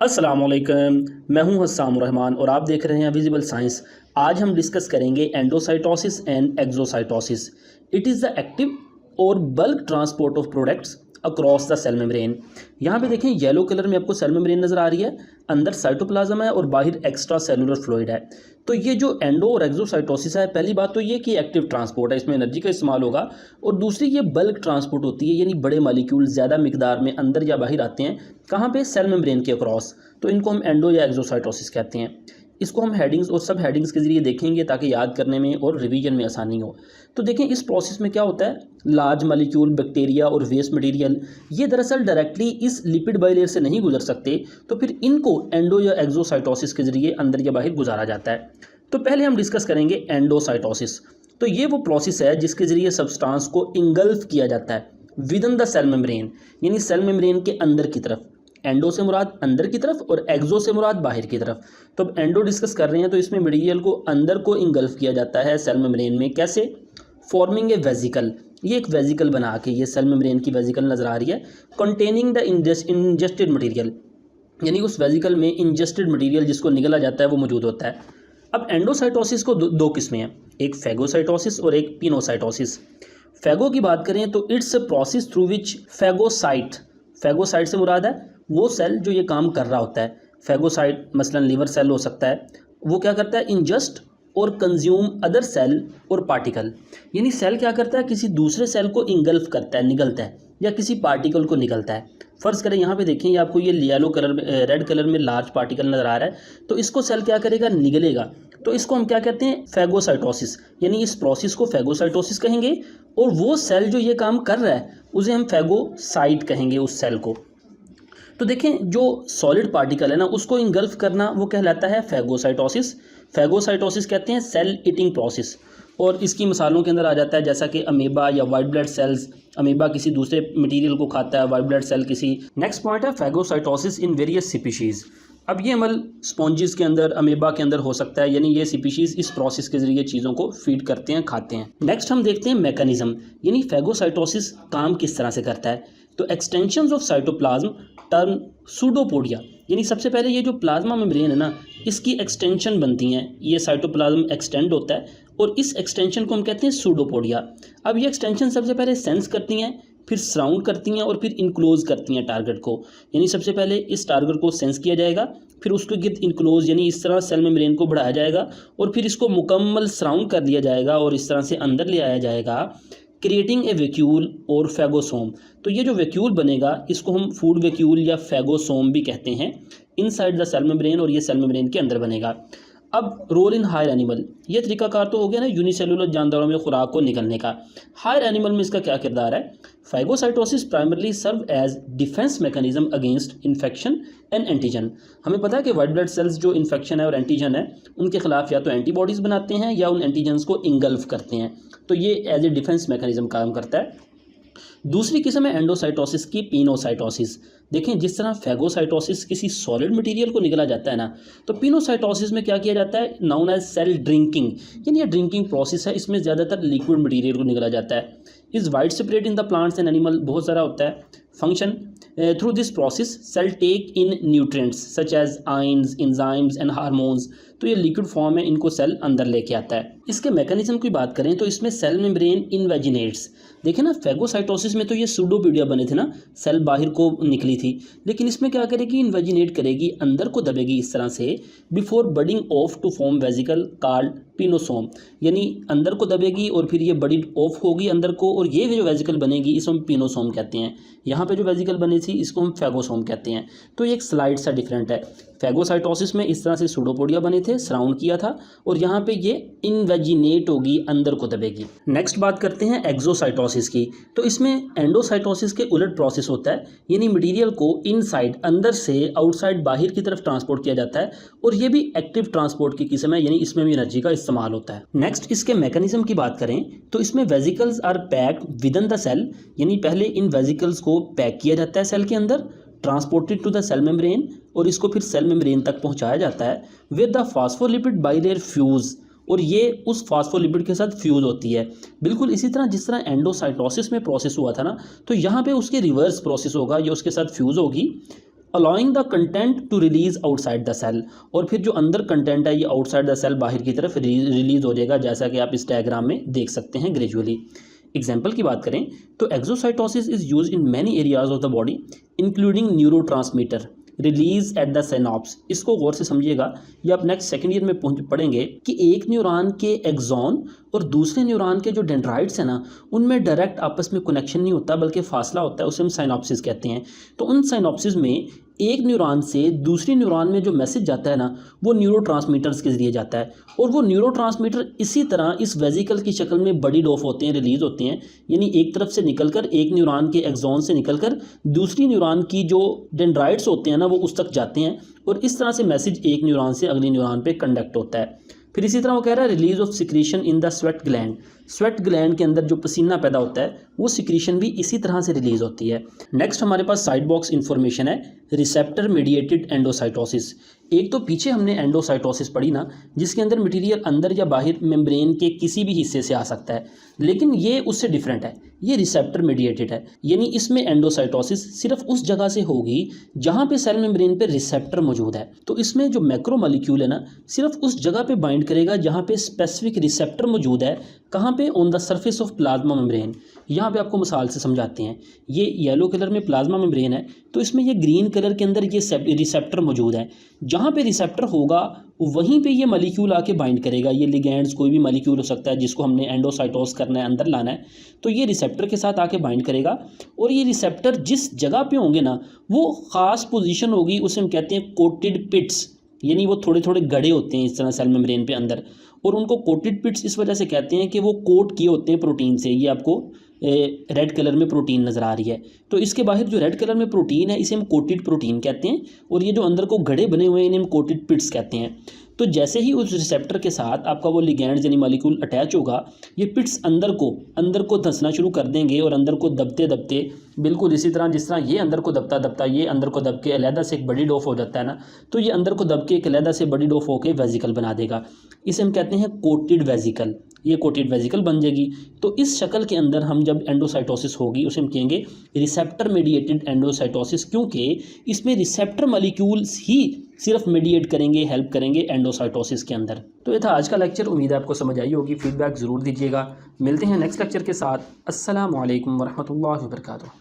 अस्सलामुअलैकुम, मैं हूं हस्साम रहमान और आप देख रहे हैं विजिबल साइंस। आज हम डिस्कस करेंगे endocytosis and exocytosis. It is the active और bulk transport of products across the cell membrane. यहाँ पे देखें येलो कलर में आपको सेल मेम्ब्रेन नज़र आ रही है, अंदर साइटोप्लाज्म है और बाहर एक्स्ट्रा सेलुलर फ्लूइड है। तो ये जो एंडो और एक्सोसाइटोसिस है, पहली बात तो ये कि एक्टिव ट्रांसपोर्ट है, इसमें एनर्जी का इस्तेमाल होगा। और दूसरी ये बल्क ट्रांसपोर्ट होती है, यानी बड़े मालिक्यूल ज़्यादा मिकदार में अंदर या बाहर आते हैं। कहाँ पे? सेल मेम्ब्रेन के अक्रॉस। तो इनको हम एंडो या एक्सोसाइटोसिस कहते हैं। इसको हम हेडिंग्स और सब हेडिंग्स के ज़रिए देखेंगे ताकि याद करने में और रिवीजन में आसानी हो। तो देखें इस प्रोसेस में क्या होता है, लार्ज मालिक्यूल, बैक्टीरिया और वेस्ट मटेरियल ये दरअसल डायरेक्टली इस लिपिड बाइलेयर से नहीं गुजर सकते, तो फिर इनको एंडो या एक्सोसाइटोसिस के ज़रिए अंदर या बाहर गुजारा जाता है। तो पहले हम डिस्कस करेंगे एंडोसाइटोसिस। तो ये वो प्रोसेस है जिसके ज़रिए सब्सटेंस को इंगल्फ किया जाता है within the cell membrane, यानी सेल मेम्ब्रेन के अंदर की तरफ। एंडो से मुराद अंदर की तरफ और एक्सो से मुराद बाहर की तरफ। तो अब एंडो डिस्कस कर रहे हैं, तो इसमें मटेरियल को अंदर को इंगल्फ किया जाता है सेल मेम्ब्रेन में। कैसे? Forming a vesicle. ये एक वेजिकल बना के, ये सेल मेम्ब्रेन की वेजिकल नज़र आ रही है, कंटेनिंग द इंजेस्टेड मटेरियल, यानी उस वेजिकल में इंजेस्टेड मटेरियल जिसको निगला जाता है वो मौजूद होता है। अब एंडोसाइटोसिस को दो किस्में हैं, एक फेगोसाइटोसिस और एक पिनोसाइटोसिस। फेगो की बात करें तो it's process through which phagocyte से मुराद है वो सेल जो ये काम कर रहा होता है। फेगोसाइट मसलन लीवर सेल हो सकता है, वो क्या करता है, इंजस्ट और कंज्यूम अदर सेल और पार्टिकल, यानी सेल क्या करता है, किसी दूसरे सेल को इंगल्फ करता है, निगलता है, या किसी पार्टिकल को निगलता है। फ़र्ज़ करें यहाँ पे देखें, ये आपको ये येलो कलर में, रेड कलर में लार्ज पार्टिकल नज़र आ रहा है, तो इसको सेल क्या करेगा, निगलेगा। तो इसको हम क्या कहते हैं, फेगोसाइटोसिस, यानी इस प्रोसेस को फेगोसाइटोसिस कहेंगे। और वो सेल जो ये काम कर रहा है उसे हम फेगोसाइट कहेंगे, उस सेल को। तो देखें जो सॉलिड पार्टिकल है ना, उसको इंगल्फ करना वो कहलाता है फेगोसाइटोसिस। फेगोसाइटोसिस कहते हैं सेल ईटिंग प्रोसेस। और इसकी मिसालों के अंदर आ जाता है जैसा कि अमीबा या वाइट ब्लड सेल्स। अमीबा किसी दूसरे मटेरियल को खाता है, वाइट ब्लड सेल किसी। नेक्स्ट पॉइंट है फेगोसाइटोसिस इन वेरियस स्पीशीज़। अब ये अमल स्पॉन्जिस के अंदर, अमीबा के अंदर हो सकता है, यानी ये स्पीशीज़ इस प्रोसेस के जरिए चीज़ों को फीड करते हैं, खाते हैं। नेक्स्ट हम देखते हैं मैकेनिज्म, यानी फेगोसाइटोसिस काम किस तरह से करता है। तो extensions of cytoplasm turn pseudopodia, यानी सबसे पहले ये जो प्लाज्मा मेम्ब्रेन है ना, इसकी एक्सटेंशन बनती हैं, ये साइटोप्लाज्म एक्सटेंड होता है और इस एक्सटेंशन को हम कहते हैं सूडोपोडिया। अब ये एक्सटेंशन सबसे पहले सेंस करती हैं, फिर सराउंड करती हैं और फिर इनक्लोज करती हैं टारगेट को। यानी सबसे पहले इस टारगेट को सेंस किया जाएगा, फिर उसके गिर्द इनक्लोज, यानी इस तरह सेल मेम्ब्रेन को बढ़ाया जाएगा और फिर इसको मुकम्मल सराउंड कर दिया जाएगा और इस तरह से अंदर ले आया जाएगा, क्रिएटिंग ए वैक्यूल और फेगोसोम। तो ये जो वैक्यूल बनेगा इसको हम फूड वैक्यूल या फेगोसोम भी कहते हैं, इनसाइड द सेल मेम्ब्रेन, और ये सेल मेम्ब्रेन के अंदर बनेगा। अब रोल इन हायर एनिमल, ये तरीकाकार तो हो गया ना यूनिसेलुलर जानदारों में खुराक को निकलने का। हायर एनिमल में इसका क्या किरदार है? Phagocytosis primarily serve as defence mechanism against infection and antigen. हमें पता है कि वाइट ब्लड सेल्स जो इन्फेक्शन है और एंटीजन है उनके खिलाफ या तो एंटीबॉडीज़ बनाते हैं या उन एंटीजन्स को इंगल्फ करते हैं, तो ये एज ए डिफेंस मैकेनिज्म काम करता है। दूसरी किस्म है एंडोसाइटोसिस की, पिनोसाइटोसिस। देखें जिस तरह फेगोसाइटोसिस किसी सॉलिड मटेरियल को निगला जाता है ना, तो पिनोसाइटोसिस में क्या किया जाता है, नाउन एज सेल ड्रिंकिंग, यानी ये ड्रिंकिंग प्रोसेस है, इसमें ज़्यादातर लिक्विड मटेरियल को निगला जाता है। Is widespread in the plants and animal, बहुत सारा होता है। Function through this process cell take in nutrients such as ions, enzymes and hormones. तो ये लिक्विड फॉर्म है, इनको सेल अंदर लेके आता है। इसके मैकेनिज्म की बात करें तो इसमें सेल मेम्ब्रेन इनवेजिनेट्स। देखें ना, फेगोसाइटोसिस में तो ये सूडोपोडिया बने थे ना, सेल बाहर को निकली थी, लेकिन इसमें क्या करेगी, इन्वेजिनेट करेगी, अंदर को दबेगी इस तरह से, before budding off to form vesicle called pinosome, यानी अंदर को दबेगी और फिर ये बडी ऑफ होगी अंदर को, और ये जो वेजिकल बनेगी इसको हम पिनोसोम कहते हैं। यहाँ पे जो वेजिकल बनी थी इसको हम फेगोसोम कहते हैं। तो ये एक स्लाइड सा डिफरेंट है। फेगोसाइटोसिस में इस तरह से सूडोपोडिया बने थे, सराउंड किया था, और यहाँ पे ये इनवेजिनेट होगी, अंदर को दबेगी। नेक्स्ट बात करते हैं एक्सोसाइटोसिस की। तो इसमें एंडोसाइटोसिस के उलट प्रोसेस होता है, यानी मटेरियल को इनसाइड, अंदर से, आउटसाइड, बाहर की तरफ ट्रांसपोर्ट किया जाता है, और ये भी एक्टिव ट्रांसपोर्ट की किस्म है, यानी इसमें भी एनर्जी का इस्तेमाल होता है। नेक्स्ट इसके मैकेनिज्म की बात करें तो इसमें vesicles are packed within the cell, यानी पहले इन वेजिकल्स को पैक किया जाता है सेल के अंदर, transported to the cell membrane, और इसको फिर सेल मेम्ब्रेन तक पहुंचाया जाता है with the phospholipid bilayer fuse, और ये उस फास्फोलिपिड के साथ फ्यूज होती है। बिल्कुल इसी तरह जिस तरह एंडोसाइटोसिस में प्रोसेस हुआ था ना, तो यहाँ पे उसके रिवर्स प्रोसेस होगा, ये उसके साथ फ्यूज होगी allowing the content to release outside the cell, और फिर जो अंदर कंटेंट है ये आउटसाइड द सेल बाहर की तरफ रिलीज हो जाएगा, जैसा कि आप इस डायग्राम में देख सकते हैं ग्रेजुअली। एग्जाम्पल की बात करें तो exocytosis is use in many areas of the body including neurotransmitter release at the synapse. इसको गौर से समझिएगा, ये आप नेक्स्ट सेकंड ईयर में पढ़ेंगे कि एक न्यूरॉन के एक्सॉन और दूसरे न्यूरॉन के जो डेंड्राइट्स हैं ना, उनमें डायरेक्ट आपस में कनेक्शन नहीं होता बल्कि फासला होता है, उसे हम साइनॉप्सिस कहते हैं। तो उन साइनॉप्सिस में एक न्यूरॉन से दूसरी न्यूरॉन में जो मैसेज जाता है ना, वो न्यूरोट्रांसमीटर्स के ज़रिए जाता है, और वो न्यूरोट्रांसमीटर इसी तरह इस वेजिकल की शक्ल में बडी ऑफ होते हैं, रिलीज होते हैं, यानी एक तरफ से निकलकर एक न्यूरॉन के एक्सॉन से निकलकर दूसरी न्यूरॉन की जो डेंड्राइट्स होते हैं ना, वो उस तक जाते हैं, और इस तरह से मैसेज एक न्यूरॉन से अगली न्यूरॉन पे कंडक्ट होता है। फिर इसी तरह वो कह रहा है release of secretion in the sweat gland. Sweat gland के अंदर जो पसीना पैदा होता है वो सिक्रीशन भी इसी तरह से रिलीज होती है। नेक्स्ट हमारे पास साइड बॉक्स इन्फॉर्मेशन है रिसेप्टर मीडिएटेड एंडोसाइटोसिस। एक तो पीछे हमने एंडोसाइटोसिस पढ़ी ना, जिसके अंदर मटेरियल अंदर या बाहर मेम्ब्रेन के किसी भी हिस्से से आ सकता है, लेकिन ये उससे डिफरेंट है, ये रिसेप्टर मीडिएटेड है, यानी इसमें एंडोसाइटोसिस सिर्फ उस जगह से होगी जहाँ पे सेल मेम्ब्रेन पे रिसेप्टर मौजूद है। तो इसमें जो मैक्रो मॉलिक्यूल है ना, सिर्फ उस जगह पे बाइंड करेगा जहाँ पे स्पेसिफिक रिसेप्टर मौजूद है। कहाँ पे? On the surface of plasma membrane. यहाँ पे आपको मिसाल से समझाते हैं, ये येलो कलर में प्लाज्मा मेम्ब्रेन है, तो इसमें ये ग्रीन कलर के अंदर ये रिसेप्टर मौजूद है। जहाँ पे रिसेप्टर होगा वहीं पे ये मॉलिक्यूल आके बाइंड करेगा। ये लिगैंड्स कोई भी मॉलिक्यूल हो सकता है जिसको हमने एंडोसाइटोस करना है, अंदर लाना है, तो ये रिसेप्टर के साथ आके बाइंड करेगा, और ये रिसेप्टर जिस जगह पे होंगे ना, वो ख़ास पोजीशन होगी, उसे हम कहते हैं कोटेड पिट्स, यानी वो थोड़े थोड़े गड़े होते हैं इस तरह सेल मेम्ब्रेन पे अंदर, और उनको कोटेड पिट्स इस वजह से कहते हैं कि वो कोट किए होते हैं प्रोटीन से। ये आपको रेड कलर में प्रोटीन नज़र आ रही है, तो इसके बाहर जो रेड कलर में प्रोटीन है इसे हम कोटेड प्रोटीन कहते हैं, और ये जो अंदर को गड़े बने हुए हैं इन्हें हम कोटेड पिट्स कहते हैं। तो जैसे ही उस रिसेप्टर के साथ आपका वो लिगैंड यानी मॉलिक्यूल अटैच होगा, ये पिट्स अंदर को धंसना शुरू कर देंगे, और अंदर को दबते दबते बिल्कुल इसी तरह जिस तरह ये अंदर को दबता दबता ये अंदर को दब के अलहदा से एक बड़ी डोफ हो जाता है ना, तो ये अंदर को दब के एक अलहदा से बड़ी डोफ होकर वेजिकल बना देगा। इसे हम कहते हैं कोटेड वेजिकल। ये कोटेड वेजिकल बन जाएगी। तो इस शक्ल के अंदर हम जब एंडोसाइटोसिस होगी उसे हम कहेंगे रिसेप्टर मीडिएटेड एंडोसाइटोसिस, क्योंकि इसमें रिसेप्टर मॉलिक्यूल्स ही सिर्फ मीडिएट करेंगे, हेल्प करेंगे एंडोसाइटोसिस के अंदर। तो ये था आज का लेक्चर, उम्मीद है आपको समझ आई होगी। फीडबैक ज़रूर दीजिएगा। मिलते हैं नेक्स्ट लेक्चर के साथ। अस्सलामु अलैकुम वरहमतुल्लाहि वबरकातुहू।